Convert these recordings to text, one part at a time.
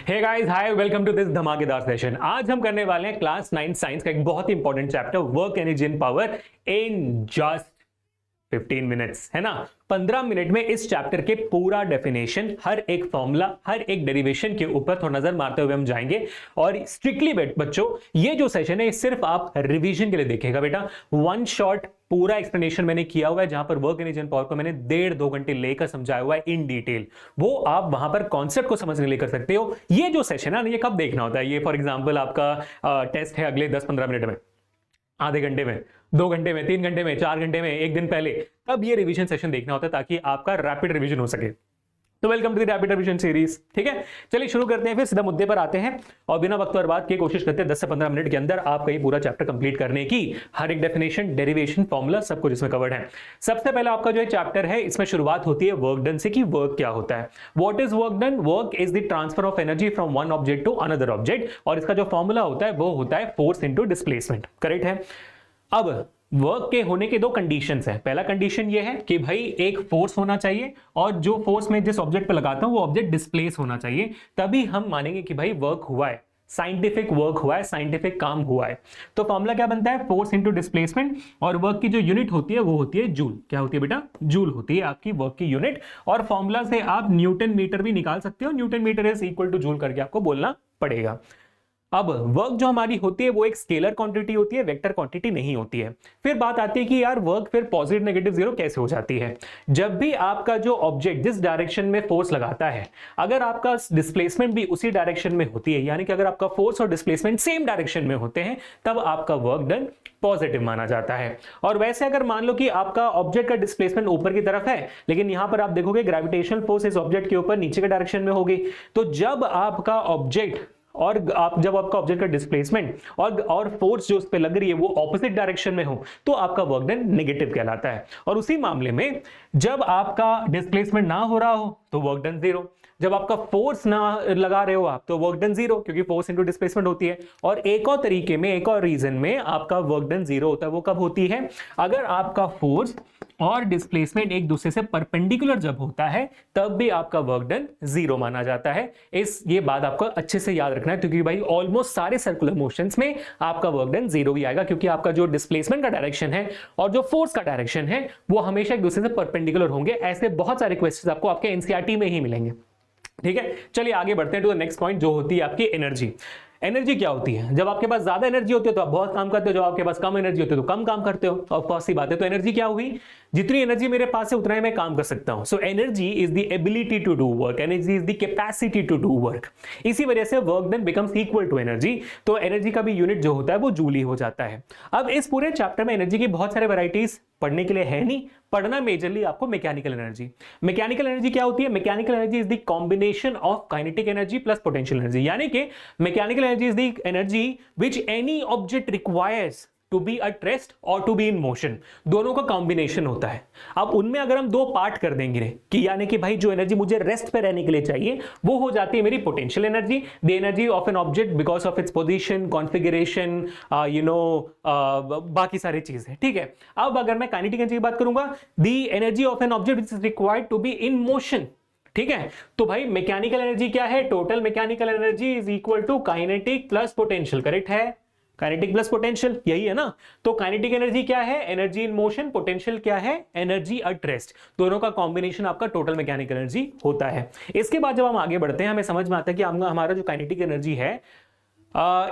Hey guys, hi, welcome to this धमाकेदार session. आज हम करने वाले हैं क्लास 9 साइंस का एक बहुत ही important chapter, work energy and power in just 15 minutes, है ना। 15 मिनट में इस चैप्टर के पूरा डेफिनेशन, हर एक फॉर्मूला, हर एक डेरिवेशन के ऊपर थोड़ा नजर मारते हुए हम जाएंगे। और स्ट्रिक्टली बच्चों, ये जो सेशन है सिर्फ आप रिवीजन के लिए देखेगा बेटा। वन शॉट पूरा एक्सप्लेनेशन मैंने किया हुआ है, जहां पर वर्क एनर्जी एंड पावर को मैंने 1.5-2 घंटे लेकर समझाया हुआ है इन डिटेल। वो आप वहां पर कॉन्सेप्ट को समझने के लिए कर सकते हो। ये जो सेशन है ना, ये कब देखना होता है? ये फॉर एग्जाम्पल आपका टेस्ट है अगले 10-15 मिनट में, आधे घंटे में, 2 घंटे में, 3 घंटे में, 4 घंटे में, एक दिन पहले, तब ये रिवीजन सेशन देखना होता है ताकि आपका रैपिड रिवीजन हो सके। तो welcome to the rapid revision series. ठीक है, चलिए शुरू करते हैं, फिर सीधा मुद्दे पर आते हैं और बिना वक्त बर्बाद किए कोशिश करते हैं 10 से 15 मिनट के अंदर आपका ये पूरा चैप्टर कंप्लीट करने की। हर एक डेफिनेशन, डेरिवेशन, फॉर्मूला सब कुछ इसमें कवर्ड है। सबसे पहले आपका जो चैप्टर है, इसमें शुरुआत होती है वर्क डन से कि वर्क क्या होता है। What is work done? Work is the transfer of energy from one object to another object, और इसका जो फॉर्मूला होता है वो होता है फोर्स इंटू डिस्प्लेसमेंट। करेक्ट है। अब वर्क के होने के 2 कंडीशंस हैं। पहला कंडीशन ये है कि भाई एक फोर्स होना चाहिए, और जो फोर्स मैं जिस ऑब्जेक्ट पे लगाता हूं वो ऑब्जेक्ट डिस्प्लेस होना चाहिए, तभी हम मानेंगे कि भाई वर्क हुआ है, साइंटिफिक वर्क हुआ है, साइंटिफिक काम हुआ है। तो फॉर्मूला क्या बनता है? फोर्स इंटू डिस्प्लेसमेंट, और वर्क की जो यूनिट होती है वो होती है जूल। क्या होती है बेटा? जूल होती है आपकी वर्क की यूनिट। और फॉर्मूला से आप न्यूटन मीटर भी निकाल सकते हो। Newton meter is equal to joule करके आपको बोलना पड़ेगा। अब वर्क जो हमारी होती है वो एक स्केलर क्वांटिटी होती है, वेक्टर क्वांटिटी नहीं होती है। फिर बात आती है कि यार वर्क फिर पॉजिटिव नेगेटिव जीरो कैसे हो जाती है? जब भी आपका जो ऑब्जेक्ट जिस डायरेक्शन में फोर्स लगाता है, अगर आपका डिस्प्लेसमेंट भी उसी डायरेक्शन में होती है, यानी कि अगर आपका फोर्स और डिस्प्लेसमेंट सेम डायरेक्शन में होते हैं, तब आपका वर्क डन पॉजिटिव माना जाता है। और वैसे अगर मान लो कि आपका ऑब्जेक्ट का डिस्प्लेसमेंट ऊपर की तरफ है, लेकिन यहां पर आप देखोगे ग्रेविटेशनल फोर्स इस ऑब्जेक्ट के ऊपर नीचे के डायरेक्शन में होगी, तो जब आपका ऑब्जेक्ट जब आपका ऑब्जेक्ट का डिस्प्लेसमेंट और फोर्स जो उस पे लग रही है वो ऑपोजिट डायरेक्शन में हो, तो आपका वर्क डन नेगेटिव कहलाता है। और उसी मामले में जब आपका डिस्प्लेसमेंट ना हो रहा हो तो वर्क डन 0। जब आपका फोर्स ना लगा रहे हो आप, तो वर्क डन 0, क्योंकि फोर्स इंटू डिस्प्लेसमेंट होती है। और एक और तरीके में, एक और रीजन में आपका वर्क डन 0 होता है। वो कब होती है? अगर आपका फोर्स और डिस्प्लेसमेंट एक दूसरे से परपेंडिकुलर जब होता है, तब भी आपका वर्क डन 0 माना जाता है। ये बात आपको अच्छे से याद रखना है, क्योंकि भाई ऑलमोस्ट सारे सर्कुलर मोशंस में आपका वर्क डन 0 ही आएगा, क्योंकि आपका जो डिस्प्लेसमेंट का डायरेक्शन है और जो फोर्स का डायरेक्शन है वो हमेशा एक दूसरे से परपेंडिकुलर होंगे। ऐसे बहुत सारे क्वेश्चंस आपको आपके एनसीईआरटी में ही मिलेंगे। ठीक है, चलिए आगे बढ़ते हैं टू द नेक्स्ट पॉइंट, जो होती है आपकी एनर्जी। एनर्जी क्या होती है? जब आपके पास ज्यादा एनर्जी होती है तो आप बहुत काम करते हो, जब आपके पास कम एनर्जी होती है तो कम काम करते हो। ऑफ कोर्स सी बात है। तो एनर्जी क्या हुई? जितनी एनर्जी मेरे पास है उतना ही मैं काम कर सकता हूं। So energy is the ability to do work, energy is the capacity to do work. इसी वजह से work done becomes equal to energy. तो एनर्जी का भी यूनिट जो होता है वो जूल ही हो जाता है। अब इस पूरे चैप्टर में एनर्जी की बहुत सारे वैरायटीज पढ़ने के लिए है नहीं, पढ़ना मेजरली आपको मैकेनिकल एनर्जी। मैकेनिकल एनर्जी क्या होती है? Mechanical energy is the combination of kinetic energy plus potential energy, यानी कि mechanical energy is the energy which any object requires to be at rest और टू बी इन मोशन। दोनों का combination होता है। अब उनमें अगर हम 2 पार्ट कर देंगे कि यानी कि भाई जो एनर्जी मुझे रेस्ट पे रहने के लिए चाहिए वो हो जाती है मेरी potential energy, the energy of an object because of its position, configuration, बाकी सारी चीजें। ठीक है। अब अगर मैं काइनेटिक एनर्जी की बात करूंगा, the energy of an object which is required to be in motion. ठीक है। तो भाई मैकेनिकल एनर्जी क्या है? Total mechanical energy is equal to kinetic plus potential. Correct है? काइनेटिक प्लस पोटेंशियल, यही है ना। तो काइनेटिक एनर्जी क्या है? Energy in motion. पोटेंशियल क्या है? Energy at rest. दोनों का कॉम्बिनेशन आपका टोटल मैकेनिकल एनर्जी होता है। इसके बाद जब हम आगे बढ़ते हैं, हमें समझ में आता है कि हमारा जो काइनेटिक एनर्जी है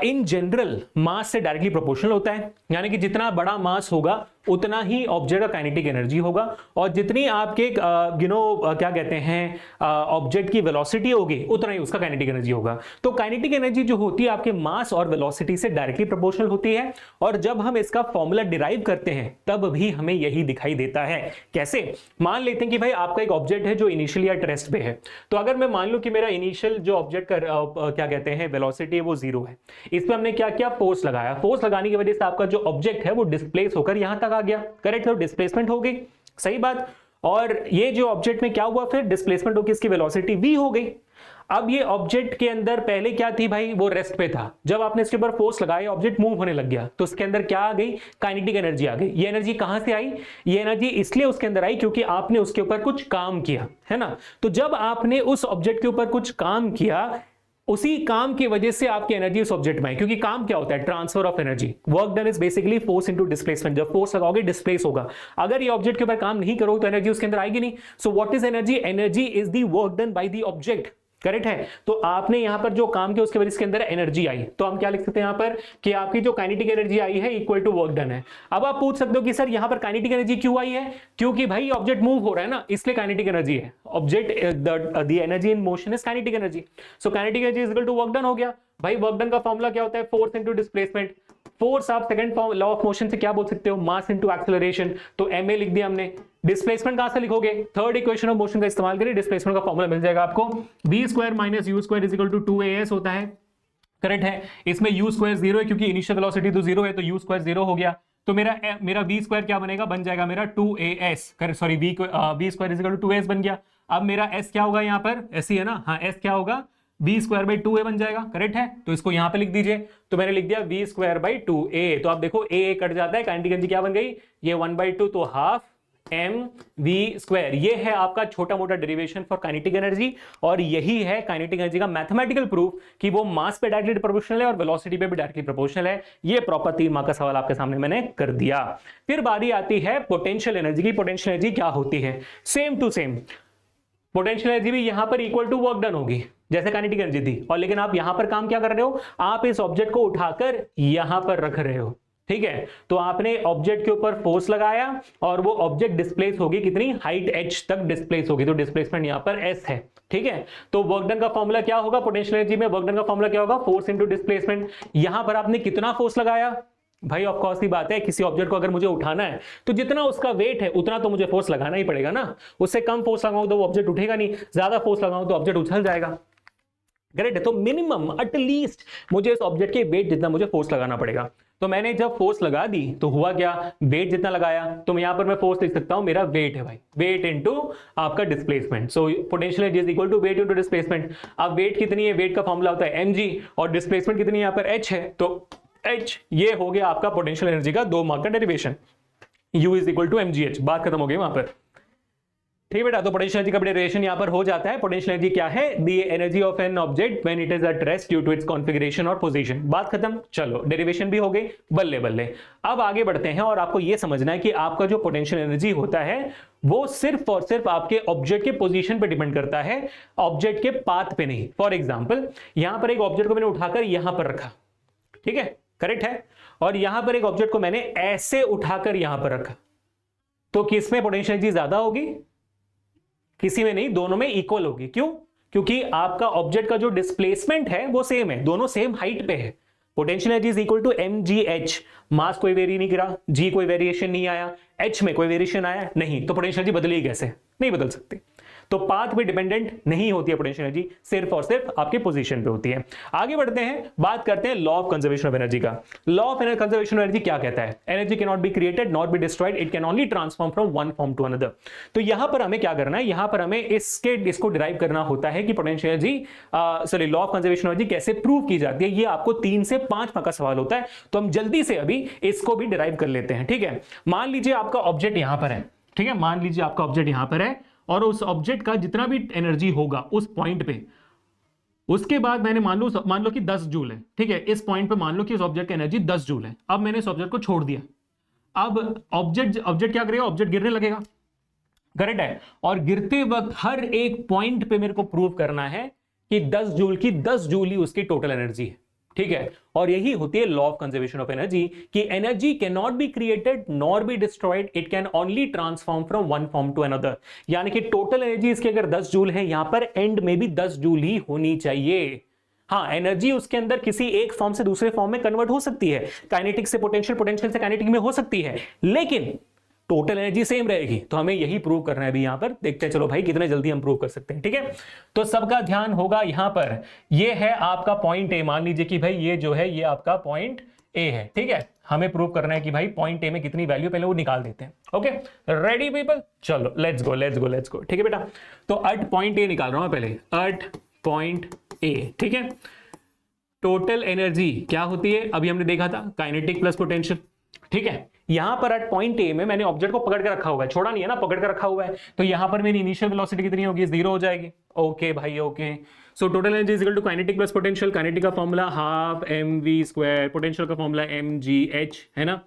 इन जनरल मास से डायरेक्टली प्रोपोर्शनल होता है, यानी कि जितना बड़ा मास होगा उतना ही ऑब्जेक्ट का काइनेटिक एनर्जी होगा, और जितनी आपके क्या कहते हैं ऑब्जेक्ट की वेलोसिटी होगी उतना ही उसका काइनेटिक एनर्जी होगा। तो काइनेटिक एनर्जी जो होती है आपके मास और वेलोसिटी से डायरेक्टली प्रोपोर्शनल होती है। और जब हम इसका फॉर्मूला डिराइव करते हैं तब भी हमें यही दिखाई देता है। कैसे? मान लेते हैं कि भाई आपका एक ऑब्जेक्ट है जो इनिशियली एट रेस्ट पे है। तो अगर मैं मान लूं कि मेरा इनिशियल जो ऑब्जेक्ट का क्या कहते हैं वेलोसिटी है वो 0 है, इस पे हमने क्या किया? फोर्स लगाया। फोर्स लगाने की वजह से आपका जो ऑब्जेक्ट है वो डिस्प्लेस होकर यहां तक आ गया। करेक्ट? तो डिस्प्लेसमेंट हो गई, सही बात। और ये जो ऑब्जेक्ट में क्या हुआ? फिर डिस्प्लेसमेंट होकर इसकी वेलोसिटी v हो गई। अब ये ऑब्जेक्ट के अंदर पहले क्या थी भाई? वो रेस्ट पे था। जब आपने इसके ऊपर फोर्स लगाया, ऑब्जेक्ट मूव होने लग गया, तो उसके अंदर क्या आ गई? काइनेटिक एनर्जी आ गई। ये एनर्जी कहां से आई? ये एनर्जी इसलिए उसके अंदर आई क्योंकि आपने उसके ऊपर कुछ काम किया, है ना। तो जब आपने उस ऑब्जेक्ट के ऊपर कुछ काम किया, उसी काम की वजह से आपकी एनर्जी उस ऑब्जेक्ट में है, क्योंकि काम क्या होता है, transfer of energy. Work done is basically force into displacement. जब फोर्स लगाओगे डिस्प्लेस होगा। अगर ये ऑब्जेक्ट के ऊपर काम नहीं करोगे तो एनर्जी उसके अंदर आएगी नहीं। So what is energy? Energy is the work done by the object. Correct है। तो आपने यहां पर जो काम किया उसके वजह से इसके अंदर एनर्जी आई, तो हम क्या लिख सकते हैं यहां पर कि आपकी जो काइनेटिक एनर्जी आई है इक्वल टू वर्क डन है। अब आप पूछ सकते हो कि सर यहां पर काइनेटिक एनर्जी क्यों आई है? क्योंकि भाई ऑब्जेक्ट मूव हो रहा है ना, इसलिए काइनेटिक एनर्जी है। Object the energy in motion is kinetic energy. So kinetic energy is equal to work done हो गया। भाई वर्क डन का फॉर्मूला क्या होता है? Force into displacement. फोर्स आप सेकंड लॉ ऑफ मोशन से क्या बोल सकते हो? Mass into acceleration. तो ma लिख दिया हमने। डिस्प्लेसमेंट कहां से लिखोगे? थर्ड इक्वेशन ऑफ मोशन का इस्तेमाल करिए, डिस्प्लेसमेंट का फॉर्मूला मिल जाएगा आपको। v square minus you square is equal to 2as होता है। करेक्ट है। इसमें u स्क्वायर 0 है क्योंकि इनिशियल वेलोसिटी तो 0 है, तो u स्क्वायर 0 हो गया। तो मेरा v स्क्वायर क्या बनेगा? बन जाएगा मेरा 2as। Sorry v square is equal to 2as बन गया। अब मेरा s क्या होगा यहाँ पर? s ही है ना। हाँ, s क्या होगा? v स्क्वायर बाई 2a बन जाएगा। करेक्ट है। तो इसको यहां पे लिख दीजिए। तो मैंने लिख दिया v स्क्वायर बाई 2a। तो आप देखो a कट जाता है, काइनेटिक एनर्जी क्या बन गई? ये 1/2, तो हाफ mv स्क्वायर। ये है आपका छोटा मोटा डेरिवेशन फॉर काइनेटिक एनर्जी, और यही है काइनेटिक एनर्जी का मैथमेटिकल प्रूफ कि वो मास पे डायरेक्टली प्रोपोर्शनल है और वेलोसिटी पे भी डायरेक्टली प्रोपोर्शनल है। ये प्रॉपर 3 मार्क का सवाल आपके सामने मैंने कर दिया। फिर बारी आती है पोटेंशियल एनर्जी की। पोटेंशियल एनर्जी क्या होती है? Same to same potential energy भी यहां पर इक्वल टू वर्क डन होगी जैसे काइनेटिक एनर्जी थी, और लेकिन आप यहां पर काम क्या कर रहे हो? आप इस ऑब्जेक्ट को उठाकर यहां पर रख रहे हो। ठीक है। तो आपने ऑब्जेक्ट के ऊपर फोर्स लगाया और वो ऑब्जेक्ट डिस्प्लेस होगी, कितनी हाइट h तक डिस्प्लेस होगी, तो डिस्प्लेसमेंट यहां पर s है। ठीक है। तो वर्क डन का फॉर्मूला क्या होगा? पोटेंशियल एनर्जी में वर्क डन का फॉर्मूला क्या होगा? Force into displacement. यहां पर आपने कितना फोर्स लगाया? भाई ऑफ कोर्स की बात है, किसी ऑब्जेक्ट को अगर मुझे उठाना है तो जितना उसका वेट है उतना तो मुझे फोर्स लगाना ही पड़ेगा ना। उससे कम फोर्स लगाऊं तो वो ऑब्जेक्ट उठेगा नहीं, ज्यादा फोर्स लगाऊं तो ऑब्जेक्ट उछल जाएगा। करेक्ट है। तो मिनिमम एटलीस्ट मुझे इस ऑब्जेक्ट के वेट जितना मुझे फोर्स लगाना पड़ेगा। तो मैंने जब फोर्स लगा दी तो हुआ क्या? वेट जितना लगाया, तो यहां पर मैं फोर्स लिख सकता हूं, मेरा वेट है भाई, वेट इनटू आपका displacement. So potential energy is equal to weight into displacement. अब वेट कितनी है? वेट का फॉर्मूला होता है mg, और डिस्प्लेसमेंट कितनी है? यहां पर h है, तो h ये हो गया आपका पोटेंशियल एनर्जी का 2 मार्क का derivation. u is equal to mgh। बात खत्म हो गई वहां पर। ठीक बेटा। तो पोटेंशियल एनर्जी का डेरिवेशन यहां पर हो जाता है। पोटेंशियल एनर्जी क्या है? The energy of an object when it is at rest due to its configuration और पोजीशन। बात खत्म। चलो डेरिवेशन भी हो गई, बल्ले बल्ले। अब आगे बढ़ते हैं और आपको यह समझना है कि आपका जो पोटेंशियल एनर्जी होता है वो सिर्फ और सिर्फ आपके ऑब्जेक्ट के पोजीशन पे डिपेंड करता है, ऑब्जेक्ट के पाथ पे नहीं। फॉर एग्जांपल यहां पर एक ऑब्जेक्ट को मैंने उठाकर यहां पर रखा, ठीक है, करेक्ट है, और यहां पर एक ऑब्जेक्ट को मैंने ऐसे उठाकर यहां पर रखा, तो किसमें पोटेंशियल एनर्जी ज्यादा होगी? किसी में नहीं, दोनों में इक्वल होगी। क्यों? क्योंकि आपका ऑब्जेक्ट का जो डिस्प्लेसमेंट है वो सेम है, दोनों सेम हाइट पे है। Potential energy is equal to mgh। Mass कोई वेरी नहीं करा, g कोई वेरिएशन नहीं आया, h में कोई वेरिएशन आया नहीं, तो पोटेंशियल एनर्जी बदलेगी कैसे? नहीं बदल सकती। तो पाथ पे डिपेंडेंट नहीं होती है पोटेंशियल एनर्जी, सिर्फ और सिर्फ आपके पोजीशन पे होती है। आगे बढ़ते हैं, बात करते हैं law of conservation of energy का। Law of conservation of energy क्या कहता है? Energy can not be created not be destroyed, it can only transform from one form to another. तो यहां पर हमें क्या करना है? यहां पर हमें इसको डिराइव करना होता है कि potential energy law of conservation of energy कैसे प्रूव की जाती है। ये आपको 3 से 5 मार्क का सवाल होता है, तो हम जल्दी से अभी इसको भी डिराइव कर लेते हैं। ठीक है। मान लीजिए आपका ऑब्जेक्ट यहां पर है, ठीक है, मान लीजिए आपका ऑब्जेक्ट यहां पर है और उस ऑब्जेक्ट का जितना भी एनर्जी होगा उस पॉइंट पे, उसके बाद मैंने मान लो कि 10 जूल है, ठीक है, इस पॉइंट पे मान लो कि उस ऑब्जेक्ट की एनर्जी 10 जूल है। अब मैंने इस ऑब्जेक्ट को छोड़ दिया, अब ऑब्जेक्ट क्या करेगा? ऑब्जेक्ट गिरने लगेगा, करेक्ट है, और गिरते वक्त हर एक पॉइंट पे मेरे को प्रूव करना है कि 10 जूल की 10 जूल ही उसकी टोटल एनर्जी है। ठीक है। और यही होती है law of conservation of energy कि energy can not be created nor be destroyed, it can only transform from one form to another. यानी कि टोटल एनर्जी इसके अगर 10 जूल है, यहां पर एंड में भी 10 जूल ही होनी चाहिए। हाँ, एनर्जी उसके अंदर किसी एक फॉर्म से दूसरे फॉर्म में कन्वर्ट हो सकती है, काइनेटिक से पोटेंशियल, पोटेंशियल से काइनेटिक में हो सकती है, लेकिन टोटल एनर्जी सेम रहेगी। तो हमें यही प्रूव करना है अभी यहां पर। देखते हैं चलो भाई कितने जल्दी हम प्रूव कर सकते हैं। ठीक है। तो सबका ध्यान होगा यहां पर, ये है आपका पॉइंट ए। मान लीजिए कि भाई ये जो है ये आपका पॉइंट ए है, ठीक है। हमें प्रूव करना है कि भाई पॉइंट ए में कितनी वैल्यू, पहले वो निकाल देते हैं। Okay, ready people? चलो लेट्स गो। ठीक है बेटा। तो अट पॉइंट ए निकाल रहा हूं पहले, अट पॉइंट ए, ठीक है। टोटल एनर्जी क्या होती है? अभी हमने देखा था काइनेटिक प्लस पोटेंशियल, ठीक है। यहां पर एट पॉइंट ए में मैंने ऑब्जेक्ट को पकड़ के रखा हुआ है, छोड़ा नहीं है ना, पकड़ के रखा हुआ है, तो यहां पर मेरी इनिशियल वेलोसिटी कितनी होगी? 0 हो जाएगी। ओके भाई okay. So total energy is equal to kinetic plus potential, kinetic का formula half M we square, potential का फॉर्मूला एम जी एच, है ना।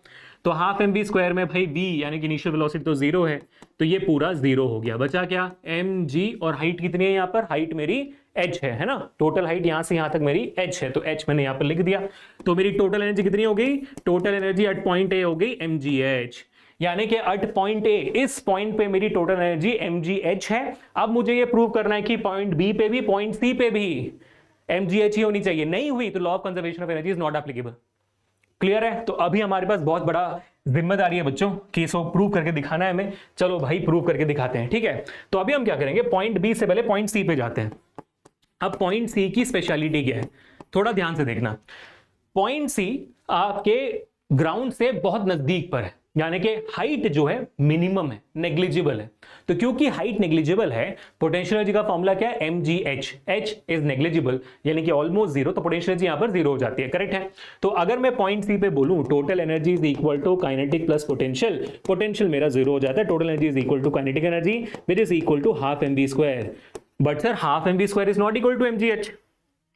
तो हाफ एम वी स्क्वायर में भाई वी यानी कि इनिशियल वेलोसिटी तो जीरो है, तो ये पूरा जीरो हो गया, बचा क्या एम जी, और हाइट कितनी है यहाँ पर, हाइट मेरी h है ना, टोटल हाइट यहां से यहां तक मेरी h है, तो h मैंने यहां पर लिख दिया। तो मेरी टोटल एनर्जी कितनी हो गई, total energy at point A हो गई mgh, यानी कि एट पॉइंट ए, इस पॉइंट पे मेरी टोटल एनर्जी mgh है। अब मुझे ये प्रूव करना है कि पॉइंट बी पे भी पॉइंट सी पे भी mgh ही होनी चाहिए, नहीं हुई तो law of conservation of energy is not applicable. Clear है। तो अभी हमारे पास बहुत बड़ा जिम्मेदारी है बच्चों कि इसको प्रूव करके दिखाना है हमें। चलो भाई प्रूव करके दिखाते हैं, ठीक है। तो अभी हम क्या करेंगे, पॉइंट बी से पहले पॉइंट सी पे जाते हैं। अब पॉइंट सी की स्पेशलिटी क्या है, थोड़ा ध्यान से देखना। पॉइंट सी आपके ग्राउंड से बहुत नजदीक पर है, यानी कि हाइट जो है मिनिमम है, नेग्लिजिबल है। तो क्योंकि हाइट नेग्लिजिबल है, पोटेंशियल एनर्जी का फॉर्मूला क्या है mgh, h इज नेग्लिजिबल यानी कि ऑलमोस्ट जीरो, तो पोटेंशियल एनर्जी यहां पर जीरो हो जाती है, करेक्ट है। तो अगर मैं पॉइंट सी पे बोलूं total energy is equal to kinetic plus potential, potential मेरा जीरो हो जाता है, total energy is equal to kinetic energy which is equal to half M B square. But sir half M B square is not equal to mgh,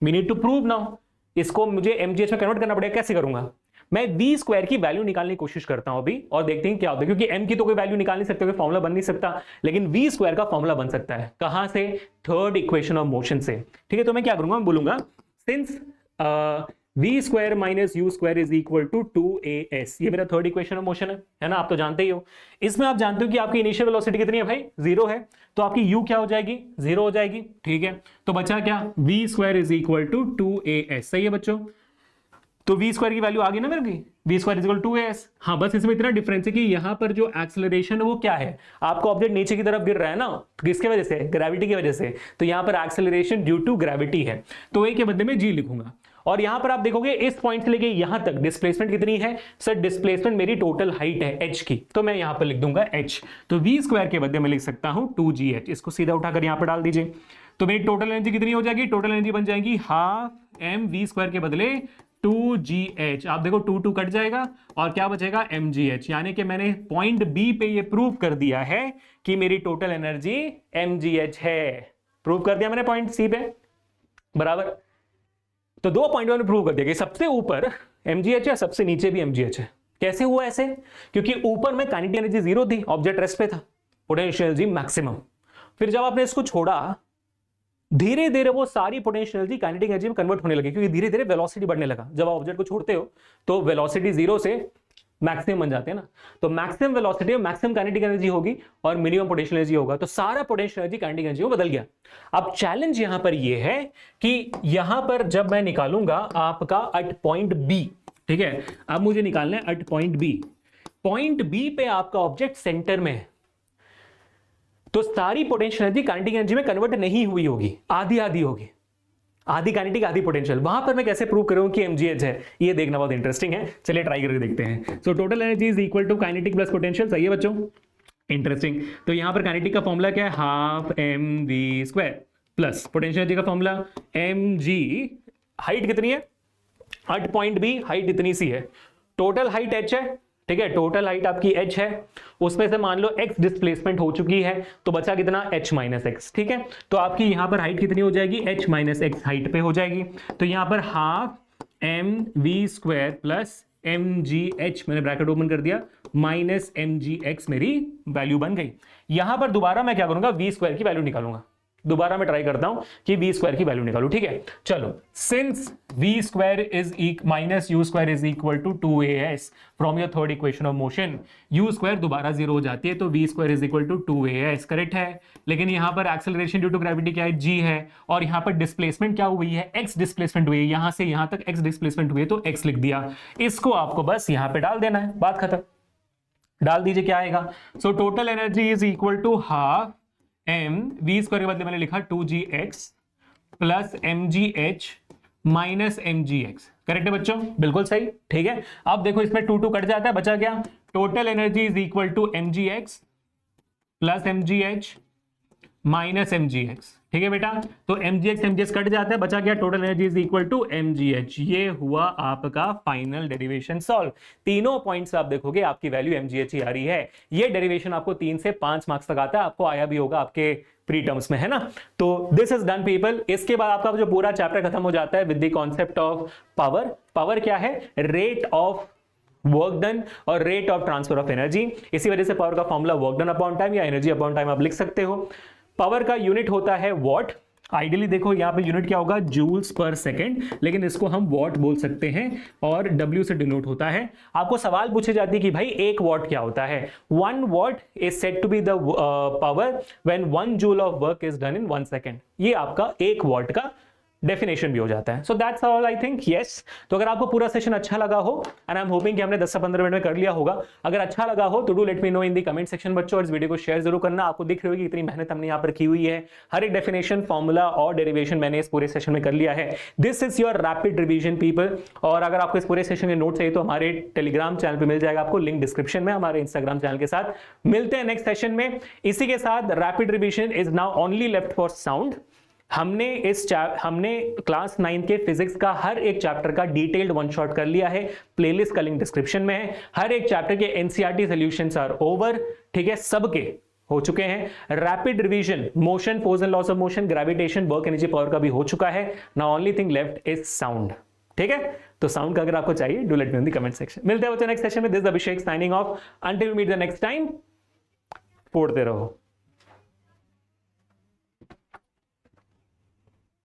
we need to prove now. इसको मुझे mgh में convert करना पड़ेगा, कैसे करूंगा, मैं v square की value निकालने की कोशिश करता हूं अभी, और देखते हैं क्या होता है, क्योंकि m की तो कोई वैल्यू निकाल नहीं सकते, कोई फॉर्मूला बन नहीं सकता, लेकिन v स्क्वायर का फॉर्मूला बन सकता है। कहां से, थर्ड इक्वेशन ऑफ मोशन से, ठीक है। तो मैं क्या करूंगा, मैं बोलूंगा since v square minus you square is equal to 2as, ये मेरा थर्ड इक्वेशन ऑफ मोशन है ना, आप तो जानते ही हो। इसमें आप जानते हो कि आपकी इनिशियल वेलोसिटी कितनी है भाई, जीरो है, तो आपकी u क्या हो जाएगी, जीरो हो जाएगी, ठीक है। तो बचा क्या, v square is equal to 2as, सही है बच्चों। तो v स्क्वायर की वैल्यू आ गई ना मेरे की, v square is equal to as। हाँ बस इसमें इतना डिफरेंस है कि यहाँ पर जो एक्सेलरेशन है वो क्या है, आपका ऑब्जेक्ट नीचे की तरफ गिर रहा है ना, किसके वजह से, ग्रेविटी की वजह से, तो यहाँ पर एक्सेलरेशन ड्यू टू ग्रेविटी है, तो a के बदले में g लिखूंगा। और यहां पर आप देखोगे इस पॉइंट से लेके यहां तक डिस्प्लेसमेंट कितनी है, सर डिस्प्लेसमेंट मेरी टोटल हाइट है h की, तो मैं यहां पर लिख दूंगा h। तो v स्क्वायर के बदले में लिख सकता हूं 2gh, इसको सीधा उठाकर यहां पर डाल दीजिए। तो मेरी टोटल एनर्जी कितनी हो जाएगी, टोटल एनर्जी बन जाएगी हाफ एम वी स्क्वायर के बदले 2gh, आप देखो 2 कट जाएगा और क्या बचेगा mgh, यानी कि मैंने पॉइंट बी पे ये प्रूव कर दिया है कि मेरी टोटल एनर्जी mgh है। प्रूव कर दिया मैंने पॉइंट सी पे, बराबर। तो दो पॉइंट मैंने प्रूव कर दिया कि सबसे ऊपर mgh है, सबसे नीचे भी mgh है। कैसे हुआ ऐसे, क्योंकि ऊपर में काइनेटिक एनर्जी जीरो थी, ऑब्जेक्ट रेस्ट पे था, पोटेंशियल एनर्जी मैक्सिमम। फिर जब आपने इसको छोड़ा, धीरे धीरे वो सारी पोटेंशियल एनर्जी काइनेटिक एनर्जी में कन्वर्ट होने लगी, क्योंकि धीरे धीरे वेलोसिटी बढ़ने लगा। जब आप ऑब्जेक्ट को छोड़ते हो तो वेलोसिटी जीरो से मैक्सिमम बन जाते हैं ना, तो मैक्सिमम वेलोसिटी में मैक्सिमम काइनेटिक एनर्जी होगी और मिनिमम पोटेंशियल एनर्जी होगा, तो सारा पोटेंशियल एनर्जी काइनेटिक एनर्जी में बदल गया। अब चैलेंज यहां पर यह है कि यहां पर जब मैं निकालूंगा आपका एट पॉइंट बी, ठीक है, अब मुझे निकालना है at point B. Point B पे आपका ऑब्जेक्ट सेंटर में है, तो सारी पोटेंशियल एनर्जी काइनेटिक एनर्जी में कन्वर्ट नहीं हुई होगी, आधी आधी होगी, आधी काइनेटिक आधी पोटेंशियल। वहां पर मैं कैसे प्रूव करूं कि mgh है, ये देखना बहुत इंटरेस्टिंग है, चलिए ट्राई करके देखते हैं। So total energy is equal to kinetic plus potential, सही है बच्चों, इंटरेस्टिंग। तो यहां पर काइनेटिक का फॉर्मूला क्या है, half M we square plus potential energy का फॉर्मूला mg, हाइट कितनी है, एट पॉइंट बी हाइट इतनी सी है, टोटल हाइट h है, ठीक है, टोटल हाइट आपकी h है, उसमें से मान लो x डिस्प्लेसमेंट हो चुकी है, तो बचा कितना h माइनस एक्स, ठीक है। तो आपकी यहां पर हाइट कितनी हो जाएगी, h माइनस एक्स हाइट पे हो जाएगी। तो यहां पर half M we square plus mgh, मैंने ब्रैकेट ओपन कर दिया, माइनस mgx मेरी वैल्यू बन गई। यहां पर दोबारा मैं क्या करूंगा, v स्क्वायर की वैल्यू निकालूंगा, दोबारा मैं ट्राई करता हूं कि v स्क्वायर की वैल्यू निकालूं, ठीक है। चलो, since v square is minus you square is equal to 2as from your third equation of motion, u square दोबारा जीरो हो जाती है, तो v square is equal to 2as, correct है। लेकिन यहां पर एक्सेलरेशन ड्यू टू ग्रेविटी क्या है, g है, और यहां पर डिस्प्लेसमेंट क्या हुई है, x डिस्प्लेसमेंट हुई है, यहां से यहां तक x डिस्प्लेसमेंट हुई है, तो x लिख दिया। इसको आपको बस यहां पे डाल देना है, बात खत्म, डाल दीजिए, क्या आएगा। So total energy is equal to half M we square के बदले मैंने लिखा 2gx plus mgh minus mgx, correct है बच्चों, बिल्कुल सही, ठीक है। अब देखो इसमें 2 कट जाता है, बचा क्या, total energy is equal to mgx plus mgh minus mgx, ठीक है बेटा। तो mgx कट जाता है, बचा क्या, total energy is equal to mgh। ये हुआ आपका फाइनल डेरिवेशन सॉल्व। तीनों पॉइंट्स आप देखोगे आपकी वैल्यू mgh ही आ रही है। ये डेरिवेशन आपको 3 से 5 मार्क्स तक आता है, आपको आया भी होगा आपके प्री टर्म्स में, है ना। तो दिस इज डन पीपल। इसके बाद आपका जो पूरा चैप्टर खत्म हो जाता है with the concept of power. Power क्या है, रेट ऑफ वर्क डन और rate of transfer of energy. इसी वजह से पावर का formula work done upon time या एनर्जी अपॉन टाइम आप लिख सकते हो। पावर का यूनिट होता है वॉट। आइडियली देखो यहाँ पे यूनिट क्या होगा, जूल्स पर सेकेंड, लेकिन इसको हम वॉट बोल सकते हैं और W से डिनोट होता है। आपको सवाल पूछे जाती है कि भाई 1 वॉट क्या होता है। 1 watt is said to be the power when 1 joule of work is done in 1 second. ये आपका 1 वॉट का डेफिनेशन भी हो जाता है। So that's all I think, yes. तो अगर आपको पूरा सेशन अच्छा लगा हो, एंड आई एम होपिंग कि हमने 10 से 15 मिनट में कर लिया होगा, अगर अच्छा लगा हो तो do let me know in the comment section बच्चों, और इस वीडियो को शेयर जरूर करना। आपको दिख रही होगी इतनी मेहनत हमने यहाँ पर की हुई है, हर एक डेफिनेशन, फॉर्मूला और डेरिवेशन मैंने इस पूरे सेशन में कर लिया है। This is your rapid revision people. और अगर आपको इस पूरे सेशन के नोट चाहिए तो हमारे टेलीग्राम चैनल पर मिल जाएगा, आपको लिंक डिस्क्रिप्शन में, हमारे इंस्टाग्राम चैनल के साथ। मिलते हैं नेक्स्ट सेशन में। इसी के साथ rapid revision is now only left for sound. हमने क्लास 9 के फिजिक्स का हर एक चैप्टर का डिटेल्ड वन शॉट कर लिया है, प्लेलिस्ट का लिंक डिस्क्रिप्शन में है। हर एक चैप्टर के एनसीईआरटी सॉल्यूशंस आर ओवर, ठीक है, सबके हो चुके हैं। Rapid revision, motion, force and laws of motion, gravitation, work energy, power का भी हो चुका है। Now only thing left is sound, ठीक है। तो साउंड का अगर आपको चाहिए do let me in the comment section. मिलते हैं बच्चों नेक्स्ट सेशन में। This is Abhishek signing off. Until we meet the next time, पढ़ते रहो।